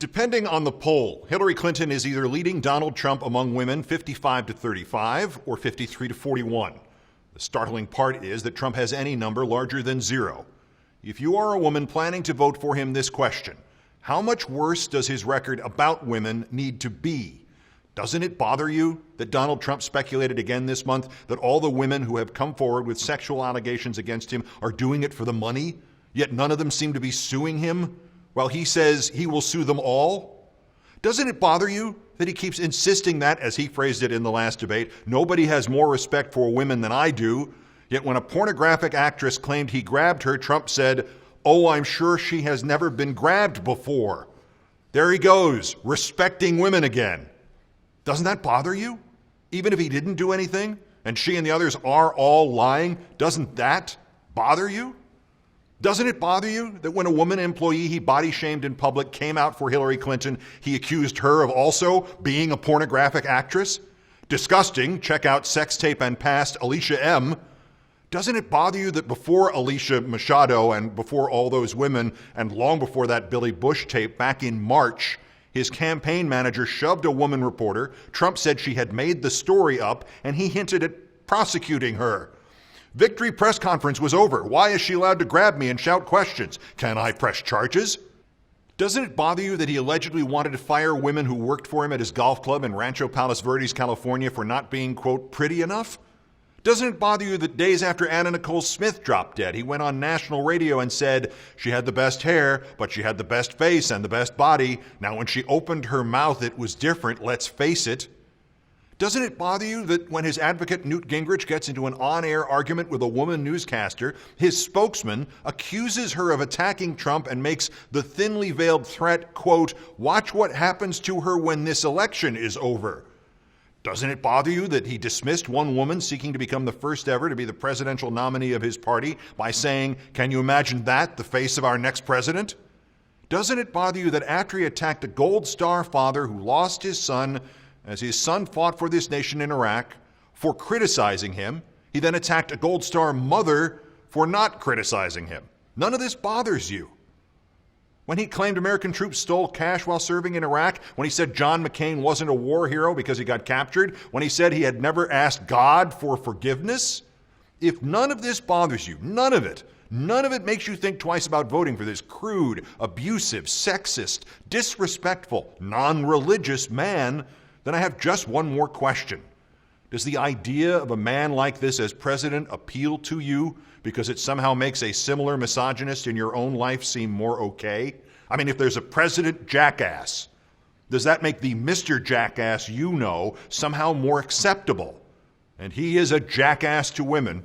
Depending on the poll, Hillary Clinton is either leading Donald Trump among women 55 to 35 or 53 to 41. The startling part is that Trump has any number larger than 0. If you are a woman planning to vote for him this question, how much worse does his record about women need to be? Doesn't it bother you that Donald Trump speculated again this month that all the women who have come forward with sexual allegations against him are doing it for the money, yet none of them seem to be suing him, while he says he will sue them all? Doesn't it bother you that he keeps insisting that, as he phrased it in the last debate, nobody has more respect for women than I do, yet when a pornographic actress claimed he grabbed her, Trump said, "Oh, I'm sure she has never been grabbed before." There he goes, respecting women again. Doesn't that bother you? Even if he didn't do anything, and she and the others are all lying, doesn't that bother you? Doesn't it bother you that when a woman employee he body shamed in public came out for Hillary Clinton, he accused her of also being a pornographic actress? Disgusting. Check out Sex Tape and Past Alicia M. Doesn't it bother you that before Alicia Machado and before all those women and long before that Billy Bush tape back in March, his campaign manager shoved a woman reporter, Trump said she had made the story up, and he hinted at prosecuting her? Victory press conference was over. Why is she allowed to grab me and shout questions? Can I press charges? Doesn't it bother you that he allegedly wanted to fire women who worked for him at his golf club in Rancho Palos Verdes, California for not being, quote, pretty enough? Doesn't it bother you that days after Anna Nicole Smith dropped dead, he went on national radio and said she had the best hair, but she had the best face and the best body. Now when she opened her mouth, it was different, let's face it. Doesn't it bother you that when his advocate Newt Gingrich gets into an on-air argument with a woman newscaster, his spokesman accuses her of attacking Trump and makes the thinly veiled threat, quote, "Watch what happens to her when this election is over"? Doesn't it bother you that he dismissed one woman seeking to become the first ever to be the presidential nominee of his party by saying, "Can you imagine that, the face of our next president"? Doesn't it bother you that after he attacked a Gold Star father who lost his son as his son fought for this nation in Iraq for criticizing him, he then attacked a Gold Star mother for not criticizing him? None of this bothers you. When he claimed American troops stole cash while serving in Iraq, when he said John McCain wasn't a war hero because he got captured, when he said he had never asked God for forgiveness, if none of this bothers you, none of it makes you think twice about voting for this crude, abusive, sexist, disrespectful, non-religious man, then I have just one more question. Does the idea of a man like this as president appeal to you because it somehow makes a similar misogynist in your own life seem more okay? I mean, if there's a president jackass, does that make the Mr. Jackass you know somehow more acceptable? And he is a jackass to women.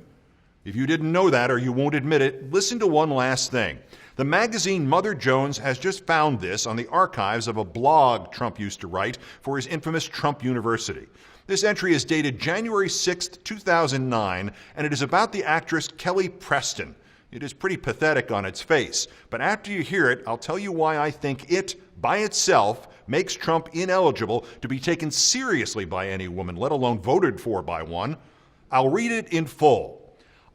If you didn't know that or you won't admit it, listen to one last thing. The magazine Mother Jones has just found this on the archives of a blog Trump used to write for his infamous Trump University. This entry is dated January 6th, 2009, and it is about the actress Kelly Preston. It is pretty pathetic on its face, but after you hear it, I'll tell you why I think it, by itself, makes Trump ineligible to be taken seriously by any woman, let alone voted for by one. I'll read it in full.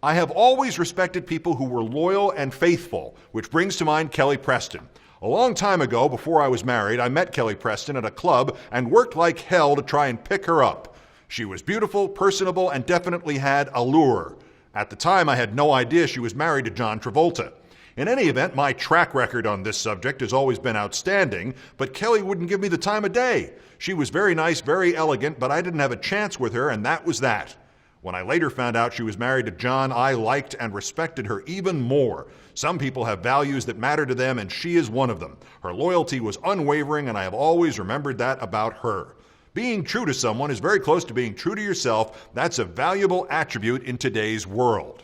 "I have always respected people who were loyal and faithful," which brings to mind Kelly Preston. "A long time ago, before I was married, I met Kelly Preston at a club and worked like hell to try and pick her up. She was beautiful, personable, and definitely had allure. At the time, I had no idea she was married to John Travolta. In any event, my track record on this subject has always been outstanding, but Kelly wouldn't give me the time of day. She was very nice, very elegant, but I didn't have a chance with her, and that was that. When I later found out she was married to John, I liked and respected her even more. Some people have values that matter to them, and she is one of them. Her loyalty was unwavering, and I have always remembered that about her. Being true to someone is very close to being true to yourself. That's a valuable attribute in today's world."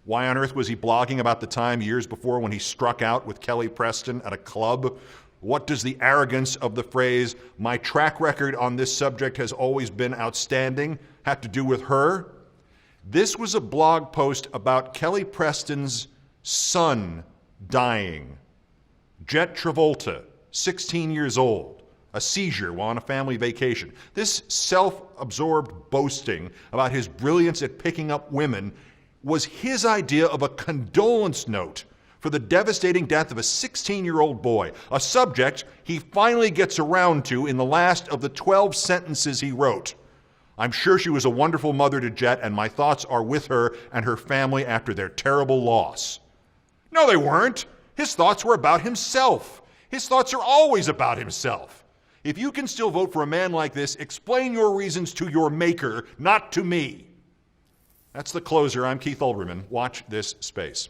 Why on earth was he blogging about the time years before when he struck out with Kelly Preston at a club? What does the arrogance of the phrase, "my track record on this subject has always been outstanding," have to do with her? This was a blog post about Kelly Preston's son dying. Jet Travolta, 16 years old, a seizure while on a family vacation. This self-absorbed boasting about his brilliance at picking up women was his idea of a condolence note for the devastating death of a 16-year-old boy, a subject he finally gets around to in the last of the 12 sentences he wrote. I'm sure she was a wonderful mother to Jet, and my thoughts are with her and her family after their terrible loss. No, they weren't. His thoughts were about himself. His thoughts are always about himself. If you can still vote for a man like this, explain your reasons to your maker, not to me. That's the closer. I'm Keith Olbermann. Watch this space.